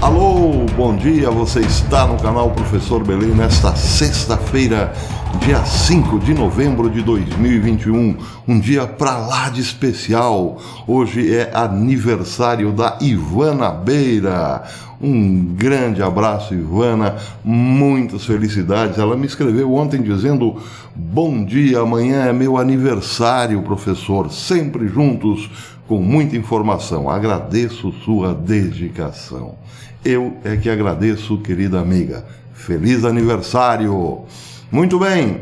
Alô, bom dia, você está no canal Professor Belém nesta sexta-feira, dia 5 de novembro de 2021, um dia pra lá de especial. Hoje é aniversário da Ivana Beira. Um grande abraço, Ivana, muitas felicidades. Ela me escreveu ontem dizendo: bom dia, amanhã é meu aniversário, professor, sempre juntos, com muita informação. Agradeço sua dedicação. Eu é que agradeço, querida amiga. Feliz aniversário! Muito bem!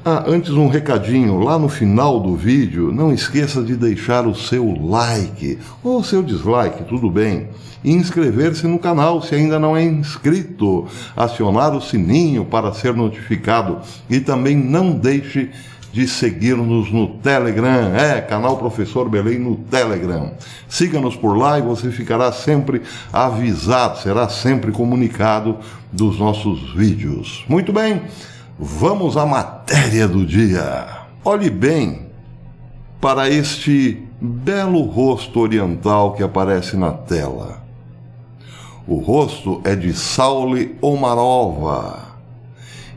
Antes um recadinho, lá no final do vídeo, não esqueça de deixar o seu like, ou o seu dislike, tudo bem, e inscrever-se no canal se ainda não é inscrito, acionar o sininho para ser notificado e também não deixe de seguir-nos no Telegram, canal Professor Belém no Telegram. Siga-nos por lá e você ficará sempre avisado, será sempre comunicado dos nossos vídeos. Muito bem, vamos à matéria do dia. Olhe bem para este belo rosto oriental que aparece na tela. O rosto é de Saule Omarova.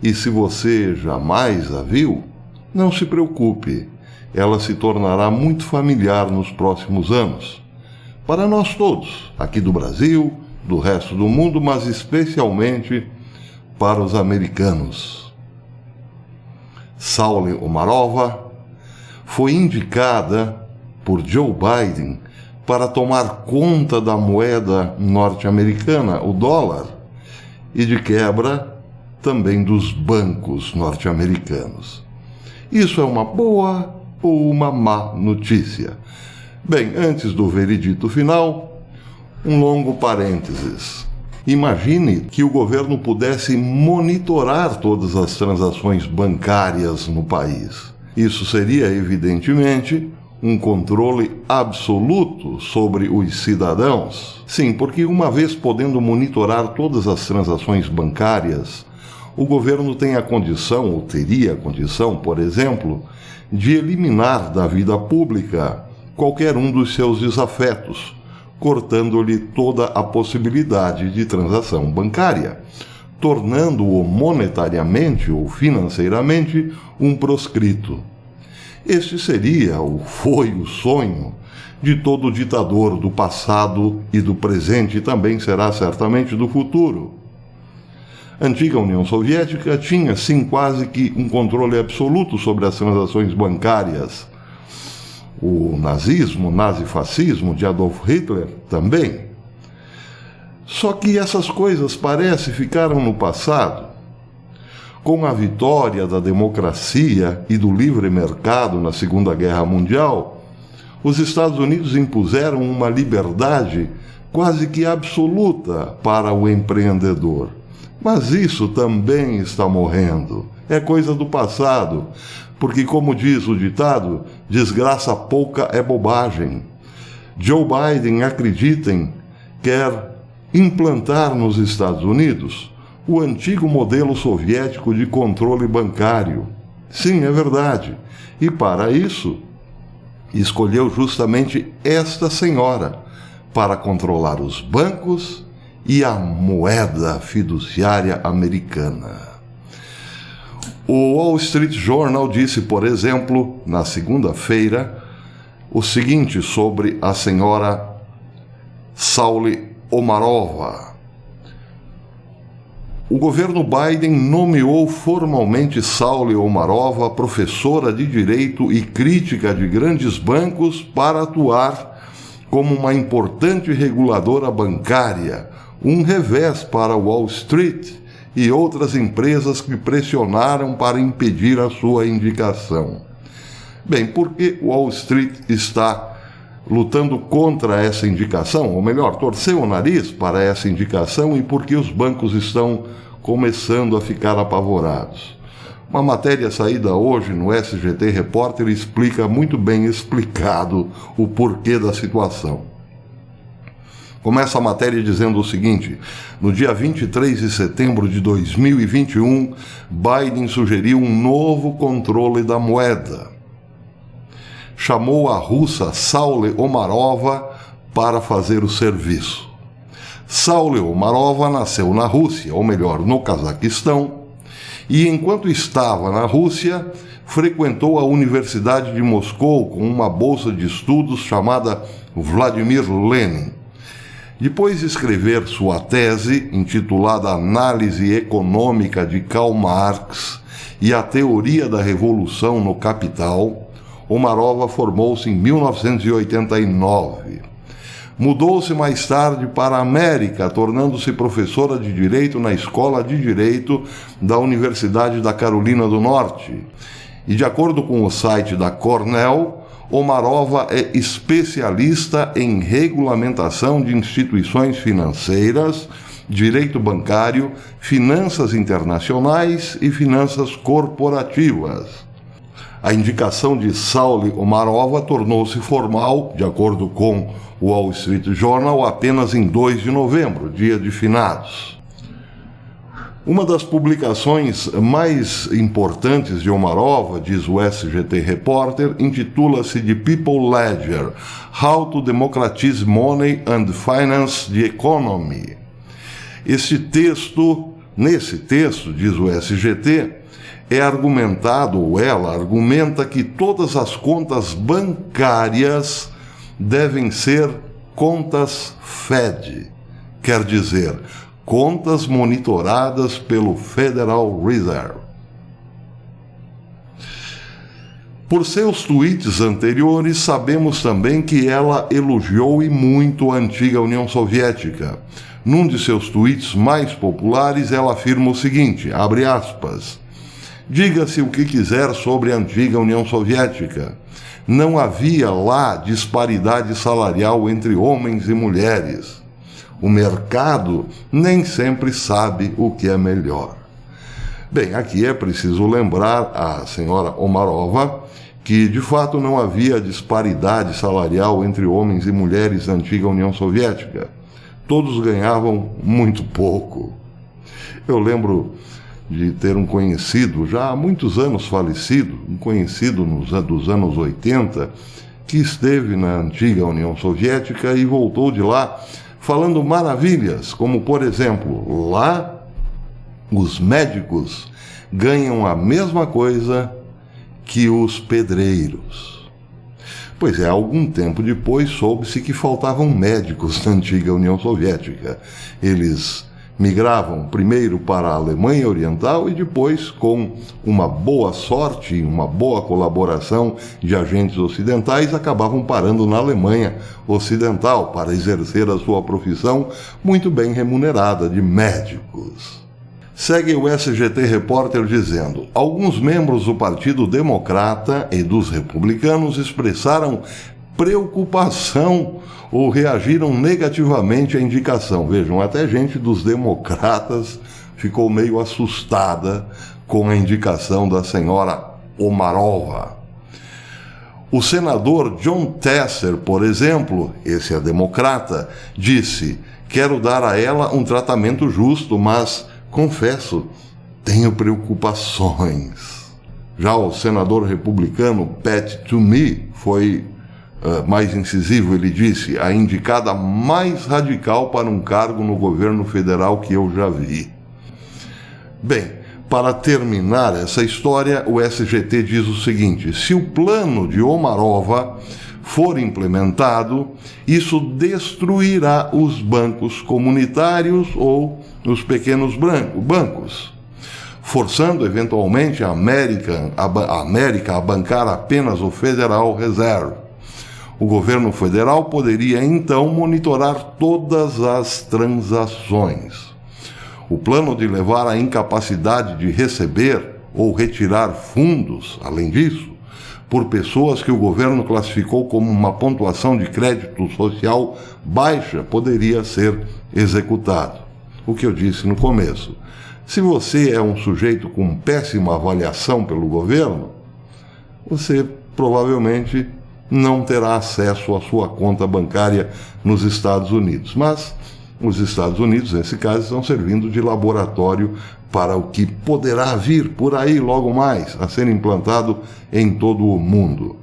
E se você jamais a viu, não se preocupe, ela se tornará muito familiar nos próximos anos. Para nós todos, aqui do Brasil, do resto do mundo, mas especialmente para os americanos. Saule Omarova foi indicada por Joe Biden para tomar conta da moeda norte-americana, o dólar, e de quebra também dos bancos norte-americanos. Isso é uma boa ou uma má notícia? Bem, antes do veredito final, um longo parênteses. Imagine que o governo pudesse monitorar todas as transações bancárias no país. Isso seria, evidentemente, um controle absoluto sobre os cidadãos. Sim, porque uma vez podendo monitorar todas as transações bancárias, o governo tem a condição, ou teria a condição, por exemplo, de eliminar da vida pública qualquer um dos seus desafetos, cortando-lhe toda a possibilidade de transação bancária, tornando-o monetariamente ou financeiramente um proscrito. Este seria ou foi o sonho de todo ditador do passado e do presente, e também será certamente do futuro. A antiga União Soviética tinha, sim, quase que um controle absoluto sobre as transações bancárias. O nazismo, o nazifascismo de Adolf Hitler também. Só que essas coisas parece ficaram no passado. Com a vitória da democracia e do livre mercado na Segunda Guerra Mundial, os Estados Unidos impuseram uma liberdade quase que absoluta para o empreendedor. Mas isso também está morrendo. É coisa do passado, porque, como diz o ditado, desgraça pouca é bobagem. Joe Biden, acreditem, quer implantar nos Estados Unidos o antigo modelo soviético de controle bancário. Sim, é verdade. E para isso, escolheu justamente esta senhora para controlar os bancos e a moeda fiduciária americana. O Wall Street Journal disse, por exemplo, na segunda-feira, o seguinte sobre a senhora Saule Omarova. O governo Biden nomeou formalmente Saule Omarova professora de Direito e crítica de grandes bancos para atuar como uma importante reguladora bancária, um revés para Wall Street e outras empresas que pressionaram para impedir a sua indicação. Bem, por que Wall Street está lutando contra essa indicação? Ou melhor, torceu o nariz para essa indicação, e por que os bancos estão começando a ficar apavorados? Uma matéria saída hoje no SGT Repórter explica muito bem explicado o porquê da situação. Começa a matéria dizendo o seguinte: no dia 23 de setembro de 2021, Biden sugeriu um novo controle da moeda. chamou a russa Saule Omarova para fazer o serviço. Saule Omarova nasceu na Rússia, ou melhor, no Cazaquistão, e enquanto estava na Rússia, frequentou a Universidade de Moscou com uma bolsa de estudos chamada Vladimir Lenin. Depois de escrever sua tese, intitulada Análise Econômica de Karl Marx e a Teoria da Revolução no Capital, Omarova formou-se em 1989. Mudou-se mais tarde para a América, tornando-se professora de Direito na Escola de Direito da Universidade da Carolina do Norte. E, de acordo com o site da Cornell, Omarova é especialista em regulamentação de instituições financeiras, direito bancário, finanças internacionais e finanças corporativas. A indicação de Saule Omarova tornou-se formal, de acordo com o Wall Street Journal, apenas em 2 de novembro, dia de finados. Uma das publicações mais importantes de Omarova, diz o SGT Reporter, intitula-se The People Ledger: How to Democratize Money and Finance the Economy. Nesse texto, diz o SGT, ela argumenta que todas as contas bancárias devem ser contas Fed, quer dizer, contas monitoradas pelo Federal Reserve. Por seus tweets anteriores, sabemos também que ela elogiou e muito a antiga União Soviética. Num de seus tweets mais populares, ela afirma o seguinte, abre aspas, diga-se o que quiser sobre a antiga União Soviética. Não havia lá disparidade salarial entre homens e mulheres. O mercado nem sempre sabe o que é melhor. Bem, aqui é preciso lembrar a senhora Omarova que, de fato, não havia disparidade salarial entre homens e mulheres na antiga União Soviética. Todos ganhavam muito pouco. Eu lembro de ter um conhecido, já há muitos anos falecido, um conhecido dos anos 80, que esteve na antiga União Soviética e voltou de lá falando maravilhas, como, por exemplo, lá os médicos ganham a mesma coisa que os pedreiros. Pois é, algum tempo depois soube-se que faltavam médicos na antiga União Soviética. Eles migravam primeiro para a Alemanha Oriental e depois, com uma boa sorte e uma boa colaboração de agentes ocidentais, acabavam parando na Alemanha Ocidental para exercer a sua profissão muito bem remunerada de médicos. Segue o SGT Repórter dizendo: alguns membros do Partido Democrata e dos republicanos expressaram preocupação ou reagiram negativamente à indicação. Vejam, até gente dos democratas ficou meio assustada com a indicação da senhora Omarova. O senador John Tesser, por exemplo, esse é democrata, disse: quero dar a ela um tratamento justo, mas, confesso, tenho preocupações. Já o senador republicano Pat Toomey foi mais incisivo. Ele disse: a indicada mais radical para um cargo no governo federal que eu já vi. Bem, para terminar essa história, o SGT diz o seguinte: se o plano de Omarova for implementado, isso destruirá os bancos comunitários ou os pequenos bancos, forçando eventualmente a América a bancar apenas o Federal Reserve. O governo federal poderia então monitorar todas as transações. O plano de levar à incapacidade de receber ou retirar fundos, além disso, por pessoas que o governo classificou como uma pontuação de crédito social baixa, poderia ser executado. O que eu disse no começo: se você é um sujeito com péssima avaliação pelo governo, você provavelmente não terá acesso à sua conta bancária nos Estados Unidos. Mas os Estados Unidos, nesse caso, estão servindo de laboratório para o que poderá vir por aí logo mais a ser implantado em todo o mundo.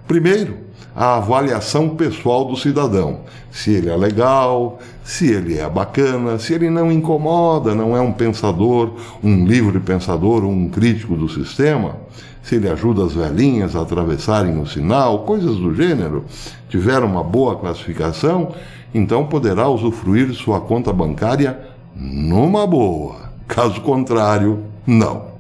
Primeiro, a avaliação pessoal do cidadão. Se ele é legal, se ele é bacana, se ele não incomoda, não é um pensador, um livre pensador, um crítico do sistema, se ele ajuda as velhinhas a atravessarem o sinal, coisas do gênero, tiver uma boa classificação, então poderá usufruir de sua conta bancária numa boa. Caso contrário, não.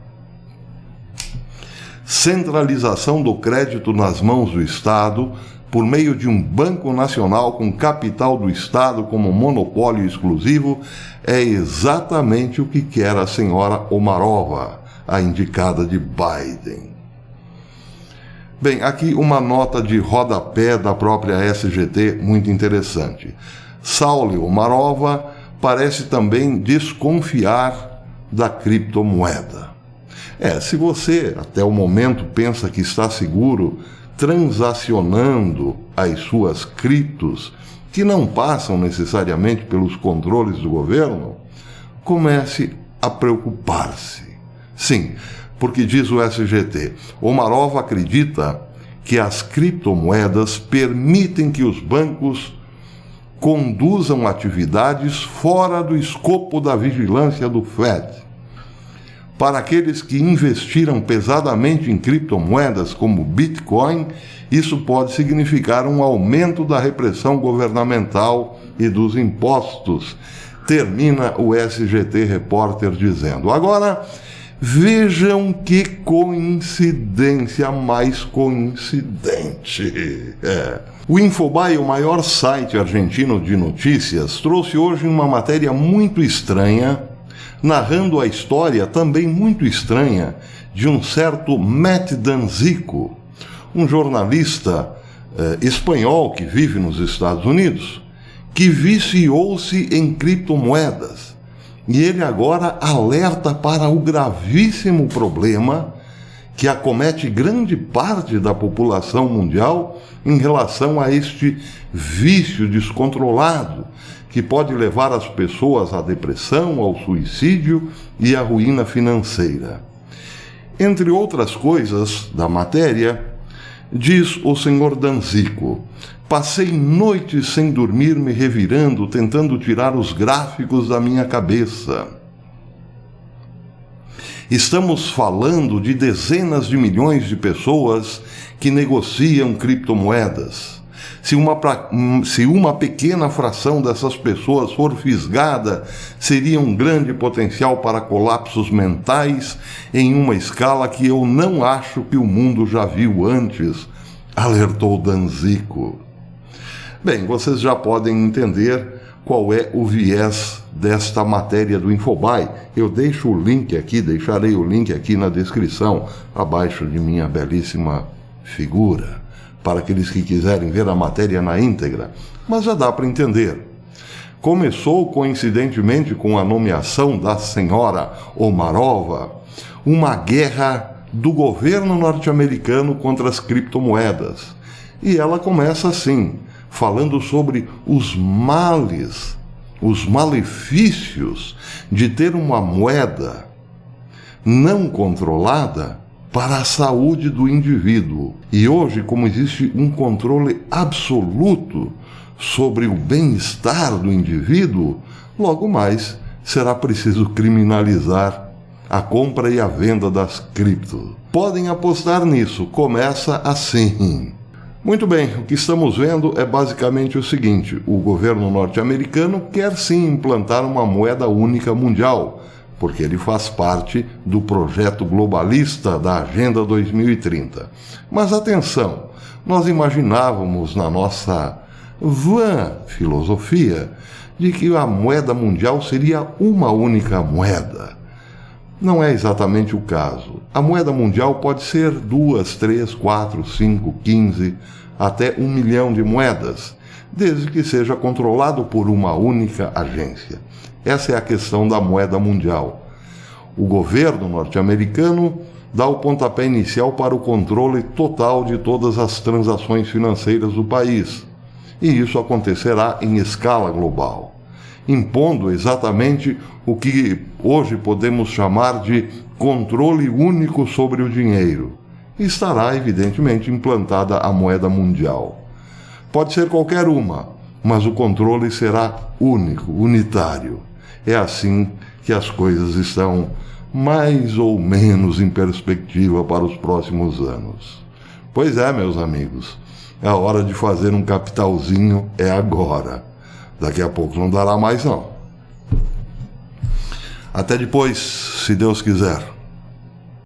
Centralização do crédito nas mãos do Estado por meio de um banco nacional com capital do Estado como monopólio exclusivo é exatamente o que quer a senhora Omarova, a indicada de Biden. Bem, aqui uma nota de rodapé da própria SGT muito interessante. Saule Omarova parece também desconfiar da criptomoeda. Se você até o momento pensa que está seguro transacionando as suas criptos, que não passam necessariamente pelos controles do governo, comece a preocupar-se. Sim, porque diz o SGT, Omarova acredita que as criptomoedas permitem que os bancos conduzam atividades fora do escopo da vigilância do FED. Para aqueles que investiram pesadamente em criptomoedas como Bitcoin, isso pode significar um aumento da repressão governamental e dos impostos, termina o SGT Repórter dizendo. Agora, vejam que coincidência mais coincidente. O Infobae, o maior site argentino de notícias, trouxe hoje uma matéria muito estranha, narrando a história também muito estranha de um certo Matt Danzico, um jornalista espanhol que vive nos Estados Unidos, que viciou-se em criptomoedas. E ele agora alerta para o gravíssimo problema que acomete grande parte da população mundial em relação a este vício descontrolado, que pode levar as pessoas à depressão, ao suicídio e à ruína financeira. Entre outras coisas da matéria, diz o senhor Danzico, passei noites sem dormir me revirando, tentando tirar os gráficos da minha cabeça. Estamos falando de dezenas de milhões de pessoas que negociam criptomoedas. Se uma pequena fração dessas pessoas for fisgada, seria um grande potencial para colapsos mentais em uma escala que eu não acho que o mundo já viu antes, alertou Danzico. Bem, vocês já podem entender qual é o viés desta matéria do Infobae. Eu deixo o link aqui, deixarei o link aqui na descrição, abaixo de minha belíssima figura, para aqueles que quiserem ver a matéria na íntegra, mas já dá para entender. Começou, coincidentemente, com a nomeação da senhora Omarova, uma guerra do governo norte-americano contra as criptomoedas. E ela começa assim, falando sobre os males, os malefícios de ter uma moeda não controlada para a saúde do indivíduo. E hoje, como existe um controle absoluto sobre o bem-estar do indivíduo, logo mais será preciso criminalizar a compra e a venda das cripto. Podem apostar nisso, começa assim. Muito bem, o que estamos vendo é basicamente o seguinte: o governo norte-americano quer sim implantar uma moeda única mundial, porque ele faz parte do projeto globalista da Agenda 2030. Mas atenção, nós imaginávamos na nossa vã filosofia de que a moeda mundial seria uma única moeda. Não é exatamente o caso. A moeda mundial pode ser 2, 3, 4, 5, 15, até 1 milhão de moedas, desde que seja controlado por uma única agência. Essa é a questão da moeda mundial. O governo norte-americano dá o pontapé inicial para o controle total de todas as transações financeiras do país. E isso acontecerá em escala global, impondo exatamente o que hoje podemos chamar de controle único sobre o dinheiro. E estará, evidentemente, implantada a moeda mundial. Pode ser qualquer uma, mas o controle será único, unitário. É assim que as coisas estão mais ou menos em perspectiva para os próximos anos. Pois é, meus amigos, a hora de fazer um capitalzinho é agora. Daqui a pouco não dará mais não. Até depois, se Deus quiser.